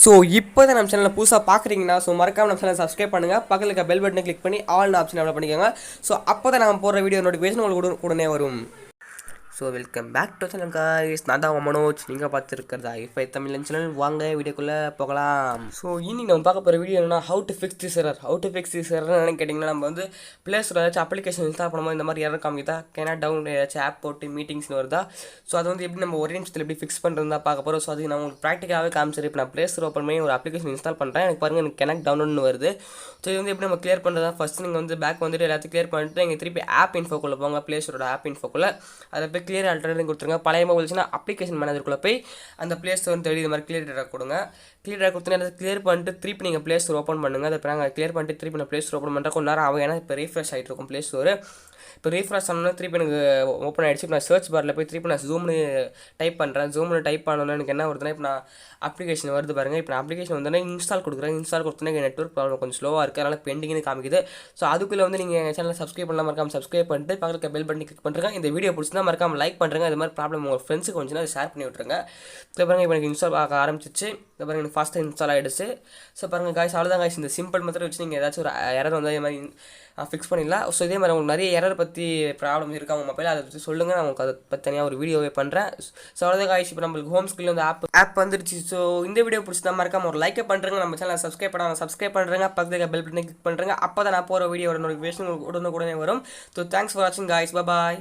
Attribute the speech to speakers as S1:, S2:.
S1: So இப்போ தான் நம்ம சேனலில் புதுசாக பார்க்குறீங்கன்னா ஸோ மறக்காம நம்ம சேனல் சப்ஸ்கிரைப் பண்ணுங்கள், பக்கத்தில் இருக்க பெல் பட்டனை கிளிக் பண்ணி ஆல் ஆப்ஷன் அப்ளை பண்ணிக்கோங்க. ஸோ அப்போ தான் நம்ம போடுற வீடியோ நோட்டிஃபிகேஷன் உங்களுக்கு உடனே வரும். So welcome back to channel guys, நான் தான் மனோஜ். நீங்கள் பார்த்துருக்கிறதா லைஃபை தமிழன் சேனல். வாங்க வீடியோக்குள்ளே போகலாம். ஸோ இன்னைக்கு நம்ம பார்க்க போகிற வீடியோ என்னன்னா how to fix this error. என்னன்னு கேட்டிங்கன்னா, நம்ம வந்து ப்ளே ஸ்டோர் ஏதாச்சும் அப்ளிகேஷன் இன்ஸ்டால் பண்ணும்போது இந்த மாதிரி எரர் காமிக்குதா, கேனாட் டவுன் ஏதாச்சும் ஆப் போட்டு மீட்டிங்ஸ்னு வருதா. ஸோ அது வந்து எப்படி நம்ம ஒரே நிமிஷத்தில் எப்படி ஃபிக்ஸ் பண்ணுறது தான் பார்க்க போகிறோம். ஸோ அது நான் உங்களுக்கு ப்ராக்டிக்கலாகவே காமிச்சிரு. இப்போ நான் ப்ளே ஸ்டோர் ஓப்பன் பண்ணி ஒரு அப்ளிகேஷன் இன்ஸ்டால் பண்ணுறேன். எனக்கு பாருங்கள், எனக்கு கேனாட் டவுன்லோட்னு வருது. ஸோ இது வந்து எப்படி நம்ம கிளியர் பண்ணுறதா, ஃபஸ்ட்டு நீங்கள் வந்து பேக் வந்துட்டு எல்லாத்தையும் கிளியர் பண்ணிட்டு நீங்கள் திருப்பி ஆப் இன்ஃபோக்குள்ளே போங்க. ப்ளே ஸ்டோரோட ஆப் இன்ஃபோக்குள்ளே அதை போய் கிளியர் ஆல்டர்னேட்டிவ் கொடுத்துருங்க. பழைய மொபைல் வச்சுன்னா அப்ளிகேஷன் மேனேஜருக்குள்ளே போய் அந்த ப்ளே ஸ்டோர் தேடி இது மாதிரி கிளியர் டேட்டா கொடுங்க. கிளியர் டேட்டா கொடுத்தோன்னே அதை கிளியர் பண்ணிட்டு திருப்பி நீங்கள் ப்ளே ஸ்டோர் ஓப்பன் பண்ணுங்கள். அதை இப்போ நாங்கள் கிளியர் பண்ணிட்டு திருப்பி நான் ப்ளே ஸ்டோர் ஓப்பன் பண்ணுறேன். கொஞ்சம் நேரம் ஆகும், ஏன்னா இப்போ ரீஃப்ரெஷ் ஆகிட்டு இருக்கும் ப்ளே ஸ்டோர். இப்போ ரீஃப்ரெஷ் ஆனோன்னா திருப்பி எனக்கு ஓப்பன் ஆகிடுச்சு. இப்போ நான் சர்ச் பாரில் போய் திருப்பி நான் ஜூம்னு டைப் பண்ணுறேன். ஜூம்னு டைப் பண்ணோன்னா எனக்கு என்ன வருதுன்னா, இப்போ நான் அப்ளிகேஷன் வருது பாருங்கள். இப்போ நான் அப்ளிகேஷன் வந்தோடனே இன்ஸ்டால் கொடுக்குறேன். இன்ஸ்டால் கொடுத்தோன்னே எனக்கு நெட்வொர்க் ப்ராப்ளம் கொஞ்சம் ஸ்லோவாக இருக்குது, அதனால் பெண்டிங்னு காமிக்குது. ஸோ அதுக்குள்ளே வந்து நீங்கள் எங்கள் சேனலில் சப்ஸ்கிரைப் பண்ணலாம், மறக்காம சப்ஸ்கிரைப் பண்ணிட்டு பக்கத்தில் பெல் பட்டனை கிளிக் பண்ணுறேன். இந்த வீடியோ பிடிச்சிருந்தா மறக்காம லைக் பண்ணுறேங்க. அது மாதிரி ப்ராப்ளம் உங்கள் ஃப்ரெண்ட்ஸுக்கு வந்துச்சுன்னா அதை ஷேர் பண்ணி விட்ருங்க. இப்போ பாருங்கள், இப்போ எனக்கு இன்ஸ்டால் ஆக ஆரம்பிச்சிச்சு. இப்போ பாருங்கள், எனக்கு ஃபாஸ்ட்டாக இன்ஸ்டால் ஆகிடுச்சு. ஸோ பாருங்கள் காய்ஸ், அவ்வளோதான் காய்ஸ். இந்த சிம்பிள் மெத்தட் வச்சு நீங்கள் ஏதாச்சும் ஒரு எரர் வந்து அதே மாதிரி ஃபிக்ஸ் பண்ணிடலாம். ஸோ இதே மாதிரி உங்களுக்கு நிறைய எரர் பற்றி ப்ராப்ளம் இருக்காங்க மொபைல், அதை பற்றி சொல்லுங்கள், நான் உங்களுக்கு அதை பற்றி தனியாக ஒரு வீடியோவே பண்ணுறேன். ஸோ அவ்வளோதான் காய்ஸ். இப்போ நம்மளுக்கு ஹோம் ஸ்க்ரீனில் வந்து ஆப் வந்துருச்சு. ஸோ இந்த வீடியோ பிடிச்சா மறக்காம ஒரு லைக்கை பண்ணுறேங்க. நம்ம சேனலை சப்ஸ்கிரைப் பண்ணாமல் சப்ஸ்கிரைப் பண்ணுறேங்க, பக்கத்துக்கு பெல் பட்டனை கிளிக் பண்ணுறேங்க. அப்போ தான் நான் போகிற வீடியோட நோட்டிஃபிகேஷன் உங்களுக்கு உடனே வரும். ஸோ தேங்க்ஸ் ஃபார் வாட்சிங் காய்ஸ், பாய்.